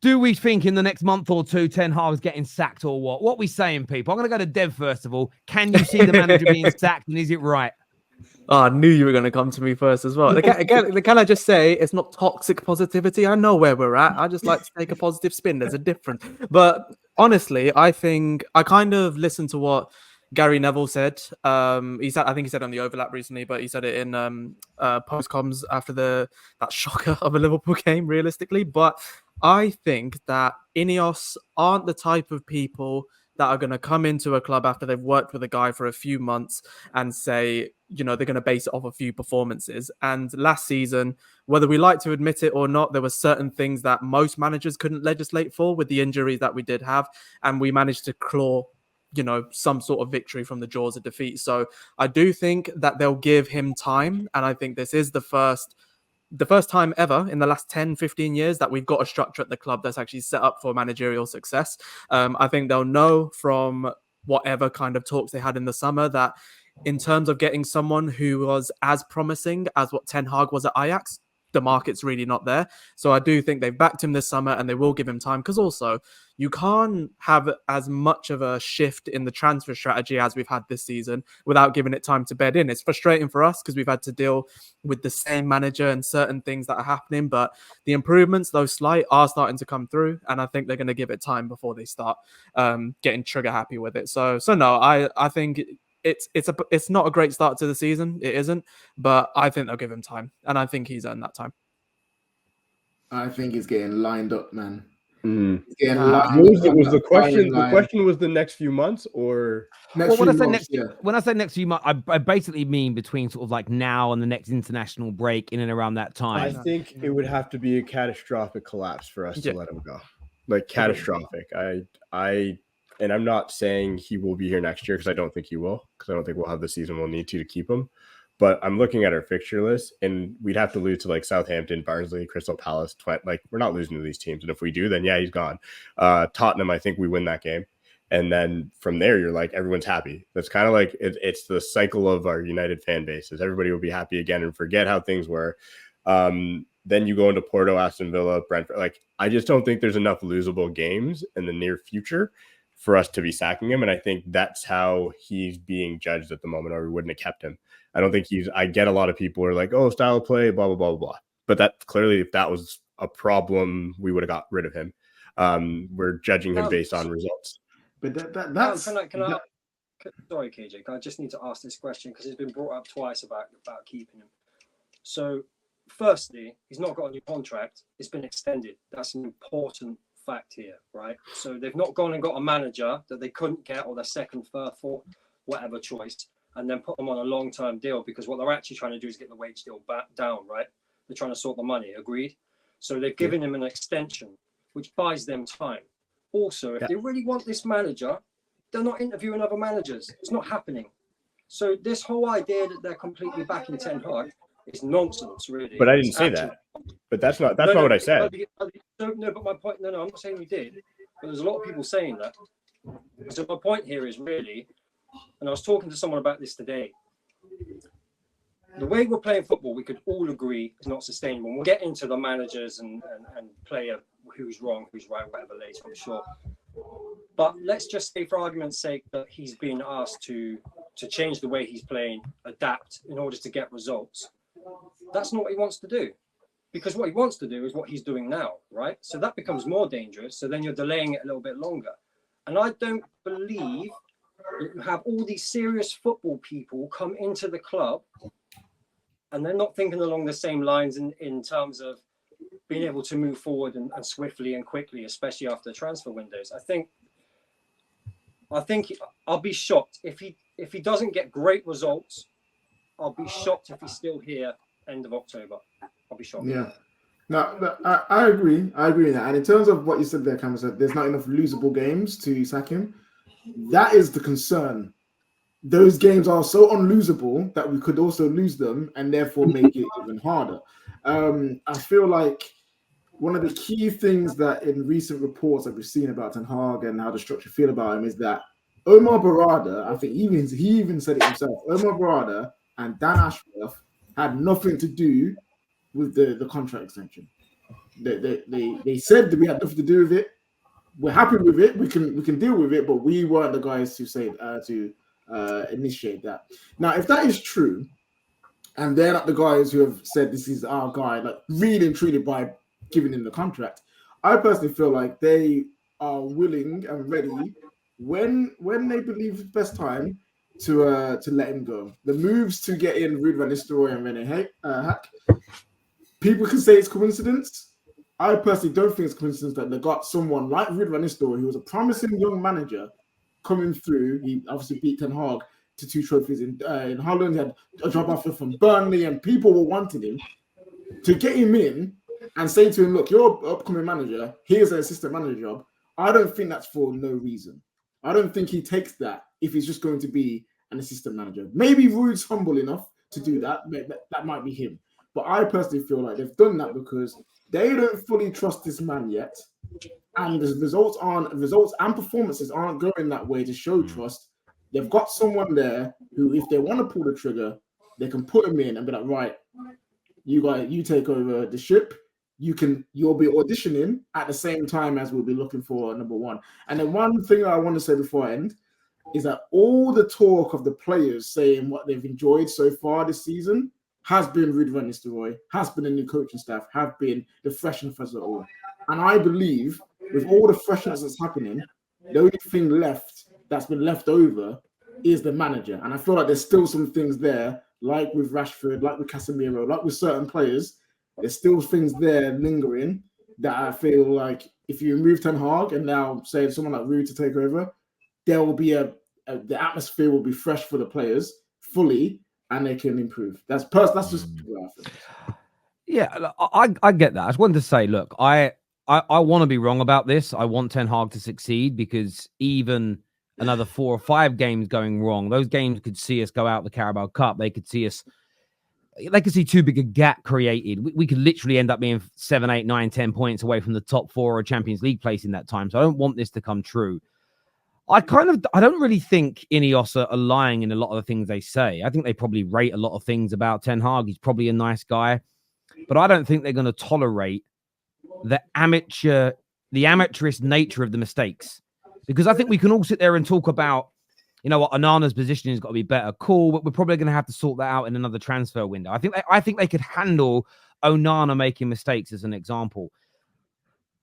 Do we think in the next month or two, Ten Hag's getting sacked or what? What are we saying, people? I'm going to go to Dev first of all. Can you see the manager being sacked, and is it right? Oh, I knew you were going to come to me first as well. Can I just say it's not toxic positivity? I know where we're at. I just like to take a positive spin. There's a difference. But honestly, I think I kind of listened to what Gary Neville said. I think he said on the overlap recently, but he said it in post-coms after that shocker of a Liverpool game, realistically. But I think that Ineos aren't the type of people that are going to come into a club after they've worked with a guy for a few months and say, they're going to base it off a few performances. And last season, whether we like to admit it or not, there were certain things that most managers couldn't legislate for with the injuries that we did have. And we managed to claw, some sort of victory from the jaws of defeat. So I do think that they'll give him time. And I think this is the first time ever in the last 10, 15 years that we've got a structure at the club that's actually set up for managerial success. I think they'll know from whatever kind of talks they had in the summer that in terms of getting someone who was as promising as what Ten Hag was at Ajax, the market's really not there. So I do think they've backed him this summer and they will give him time, because also you can't have as much of a shift in the transfer strategy as we've had this season without giving it time to bed in. It's frustrating for us because we've had to deal with the same manager and certain things that are happening, but the improvements, though slight, are starting to come through, and I think they're going to give it time before they start getting trigger happy with it. So no, I think it's not a great start to the season. It isn't, but I think they'll give him time, and I think he's earned that time. I think he's getting lined up, man. Was the question? The question was the next few months, or when I say next few months, I basically mean between sort of like now and the next international break, in and around that time. I think it would have to be a catastrophic collapse for us to let him go. Like catastrophic. And I'm not saying he will be here next year, because I don't think he will, because I don't think we'll have the season we'll need to keep him. But I'm looking at our fixture list, and we'd have to lose to like Southampton, Barnsley, Crystal Palace. Like, we're not losing to these teams. And if we do, then yeah, he's gone. Tottenham, I think we win that game. And then from there, you're like, everyone's happy. That's kind of like it's the cycle of our United fan bases. Everybody will be happy again and forget how things were. Then you go into Porto, Aston Villa, Brentford. Like, I just don't think there's enough losable games in the near future for us to be sacking him. And I think that's how he's being judged at the moment, or we wouldn't have kept him. I don't think I get a lot of people who are like, oh, style of play, blah, blah, blah, blah. But that clearly, if that was a problem, we would have got rid of him. We're judging him based on results. But that's... Sorry, KJ, I just need to ask this question because it's been brought up twice about keeping him. So, firstly, he's not got a new contract. It's been extended. That's an important fact here, right? So they've not gone and got a manager that they couldn't get, or their second, third, fourth, whatever choice, and then put them on a long-term deal, because what they're actually trying to do is get the wage deal back down, right? They're trying to sort the money, agreed? So they've given him an extension, which buys them time. Also, if they really want this manager, they're not interviewing other managers. It's not happening. So this whole idea that they're completely backing Ten Hag is nonsense, really. But I didn't say that. But that's not what I said. No, but my point, no, I'm not saying we did. But there's a lot of people saying that. So my point here is really, and I was talking to someone about this today, the way we're playing football, we could all agree is not sustainable. We'll get into the managers and player who's wrong, who's right, whatever later, I'm sure. But let's just say, for argument's sake, that he's been asked to change the way he's playing, adapt in order to get results. That's not what he wants to do. Because what he wants to do is what he's doing now, right? So that becomes more dangerous. So then you're delaying it a little bit longer. And I don't believe that you have all these serious football people come into the club and they're not thinking along the same lines in terms of being able to move forward and swiftly and quickly, especially after transfer windows. I think I'll be shocked if he doesn't get great results. I'll be shocked if he's still here end of October. I'll be shocked. Yeah. No, I agree. I agree with that. And in terms of what you said there, Cameron said, there's not enough losable games to sack him. That is the concern. Those games are so unlosable that we could also lose them and therefore make it even harder. I feel like one of the key things that in recent reports that we've seen about Ten Hag and how the structure feel about him is that Omar Barada, I think he even said it himself, Omar Barada and Dan Ashworth had nothing to do with the contract extension. They said that we had nothing to do with it. We're happy with it. We can deal with it, but we weren't the guys to say initiate that. Now, if that is true, and they're not the guys who have said this is our guy, like really and truly by giving him the contract, I personally feel like they are willing and ready when they believe it's best time to let him go. The moves to get in Ruud van Nistelrooy and Rene Hack, people can say it's coincidence. I personally don't think it's coincidence that they got someone like Ruud van Nistelrooy, who was a promising young manager coming through. He obviously beat Ten Hag to 2 trophies in Holland. He had a job offer from Burnley, and people were wanting him. To get him in and say to him, look, you're an upcoming manager, here's an assistant manager job, I don't think that's for no reason. I don't think he takes that if he's just going to be an assistant manager. Maybe Ruud's humble enough to do that. That might be him. But I personally feel like they've done that because they don't fully trust this man yet. And the results and performances aren't going that way to show trust. They've got someone there who, if they want to pull the trigger, they can put him in and be like, right, you take over the ship. You'll be auditioning at the same time as we'll be looking for a number one. And then one thing I want to say before I end is that all the talk of the players saying what they've enjoyed so far this season has been Ruud van Nistelrooy, has been the new coaching staff, have been the freshness of it all. And I believe with all the freshness that's happening, the only thing that's been left over is the manager. And I feel like there's still some things there, like with Rashford, like with Casemiro, like with certain players. There's still things there lingering that I feel like if you remove Ten Hag and now say someone like Ruud to take over, there will be the atmosphere will be fresh for the players fully, and they can improve. That's just what I think. Yeah, I get that. I just wanted to say, look, I want to be wrong about this. I want Ten Hag to succeed because even another 4 or 5 games going wrong, those games could see us go out the Carabao Cup. They could see too big a gap created. We could literally end up being 7, 8, 9, 10 points away from the top 4 or Champions League place in that time. So I don't want this to come true. I don't really think Ineos are lying in a lot of the things they say. I think they probably rate a lot of things about Ten Hag. He's probably a nice guy, but I don't think they're going to tolerate the amateurish nature of the mistakes. Because I think we can all sit there and talk about, you know what, Onana's position has got to be better. Cool, but we're probably going to have to sort that out in another transfer window. I think they could handle Onana making mistakes as an example.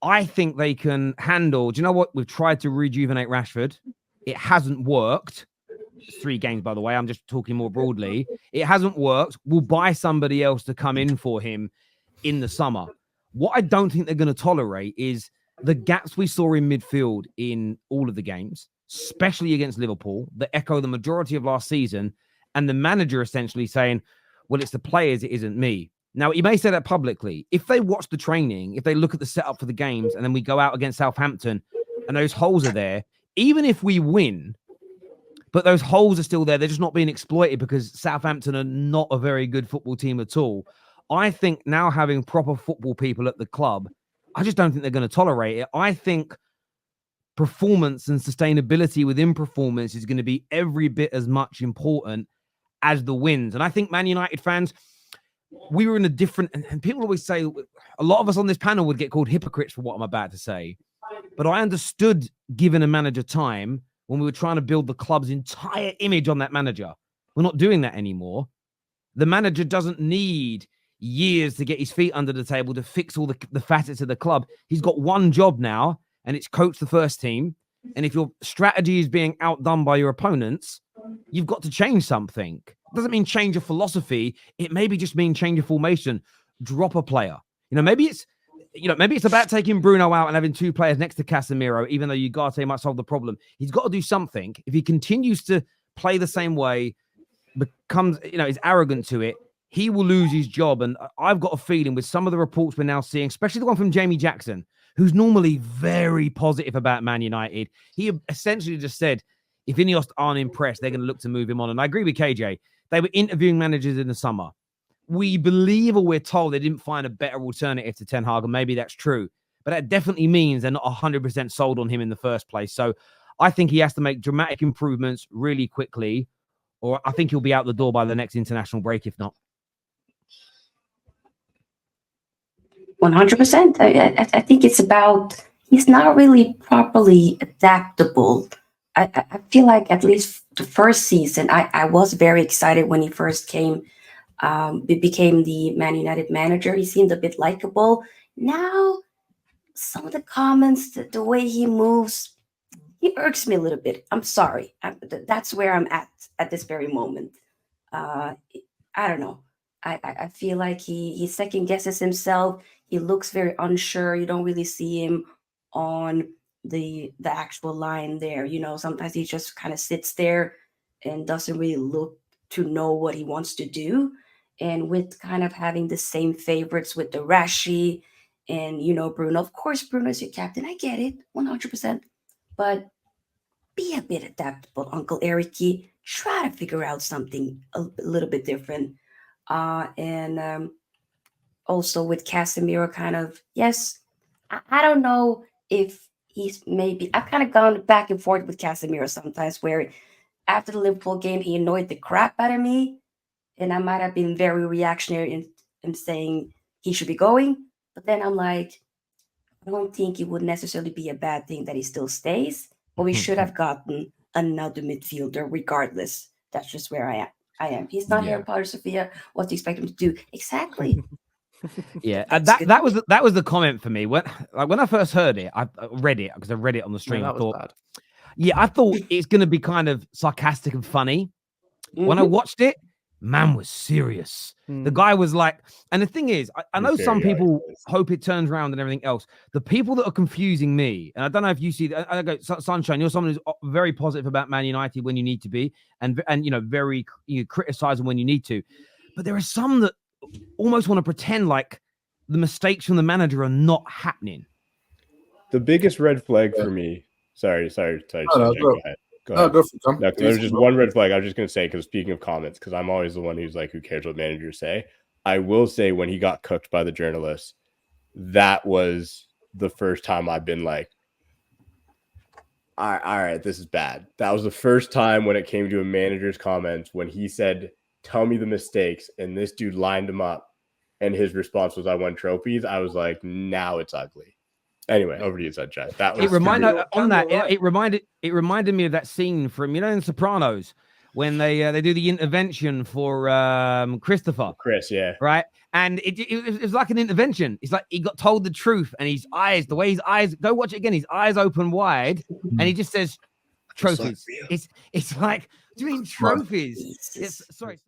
I think they can handle, do you know what? We've tried to rejuvenate Rashford. It hasn't worked. It's 3 games, by the way. I'm just talking more broadly. It hasn't worked. We'll buy somebody else to come in for him in the summer. What I don't think they're going to tolerate is the gaps we saw in midfield in all of the games, especially against Liverpool, that echo the majority of last season, and the manager essentially saying, well, it's the players, it isn't me. Now, he may say that publicly. If they watch the training, if they look at the setup for the games, and then we go out against Southampton, and those holes are there, even if we win, but those holes are still there, they're just not being exploited because Southampton are not a very good football team at all. I think now having proper football people at the club, I just don't think they're going to tolerate it. I think performance and sustainability within performance is going to be every bit as much important as the wins. And I think Man United fans, we were in a different, and people always say, a lot of us on this panel would get called hypocrites for what I'm about to say. But I understood giving a manager time when we were trying to build the club's entire image on that manager. We're not doing that anymore. The manager doesn't need years to get his feet under the table to fix all the facets of the club. He's got one job now, and it's coach the first team. And if your strategy is being outdone by your opponents, you've got to change something. It doesn't mean change your philosophy. It maybe just mean change your formation. Drop a player. Maybe it's about taking Bruno out and having 2 players next to Casemiro, even though Ugarte might solve the problem. He's got to do something. If he continues to play the same way, becomes, is arrogant to it, he will lose his job. And I've got a feeling with some of the reports we're now seeing, especially the one from Jamie Jackson, who's normally very positive about Man United. He essentially just said, if Ineos aren't impressed, they're going to look to move him on. And I agree with KJ. They were interviewing managers in the summer. We believe, or we're told, they didn't find a better alternative to Ten Hag, and maybe that's true. But that definitely means they're not 100% sold on him in the first place. So I think he has to make dramatic improvements really quickly, or I think he'll be out the door by the next international break, if not. 100%. I think it's about he's not really properly adaptable. I feel like at least the first season, I was very excited when he first came. Became the Man United manager. He seemed a bit likable. Now, some of the comments, the way he moves, he irks me a little bit. I'm sorry. That's where I'm at this very moment. I don't know. I feel like he second guesses himself. He looks very unsure. You don't really see him on the actual line there. You know, sometimes he just kind of sits there and doesn't really look to know what he wants to do. And with kind of having the same favorites with the Rashi and Bruno. Of course, Bruno's your captain. I get it, 100%. But be a bit adaptable, Uncle Erik. Try to figure out something a little bit different. And also with Casemiro, kind of, yes, I don't know if he's maybe, I've kind of gone back and forth with Casemiro sometimes where after the Liverpool game, he annoyed the crap out of me. And I might have been very reactionary in saying he should be going. But then I'm like, I don't think it would necessarily be a bad thing that he still stays. But we should have gotten another midfielder regardless. That's just where I am. He's not Harry Potter, Sophia. What do you expect him to do? Exactly. Yeah, that was the comment for me when I first heard it. I read it because I read it on the stream. I thought, I thought it's going to be kind of sarcastic and funny. When I watched it, man was serious. The guy was like, and the thing is, I know some people hope it turns around and everything else. The people that are confusing me, and I don't know if you see that. I go, Sunshine, you're someone who's very positive about Man United when you need to be, and very criticizing when you need to. But there are some that almost want to pretend like the mistakes from the manager are not happening. The biggest red flag for me. Sorry. Go ahead. Go No, ahead. go for it, Tom. No, there's just one red flag. I was just going to say, because speaking of comments, because I'm always the one who's like, who cares what managers say? I will say when he got cooked by the journalists, that was the first time I've been like, all right, this is bad. That was the first time when it came to a manager's comments when he said, tell me the mistakes, and this dude lined him up, and his response was, I won trophies. I was like, now it's ugly. Anyway, over to you, Sunshine. That was it reminded me of that scene from in Sopranos when they do the intervention for Chris, yeah, right, and it was like an intervention. It's like he got told the truth, and his eyes, the way his eyes, go watch it again, his eyes open wide, and he just says trophies. It's like, do you mean trophies? Sorry.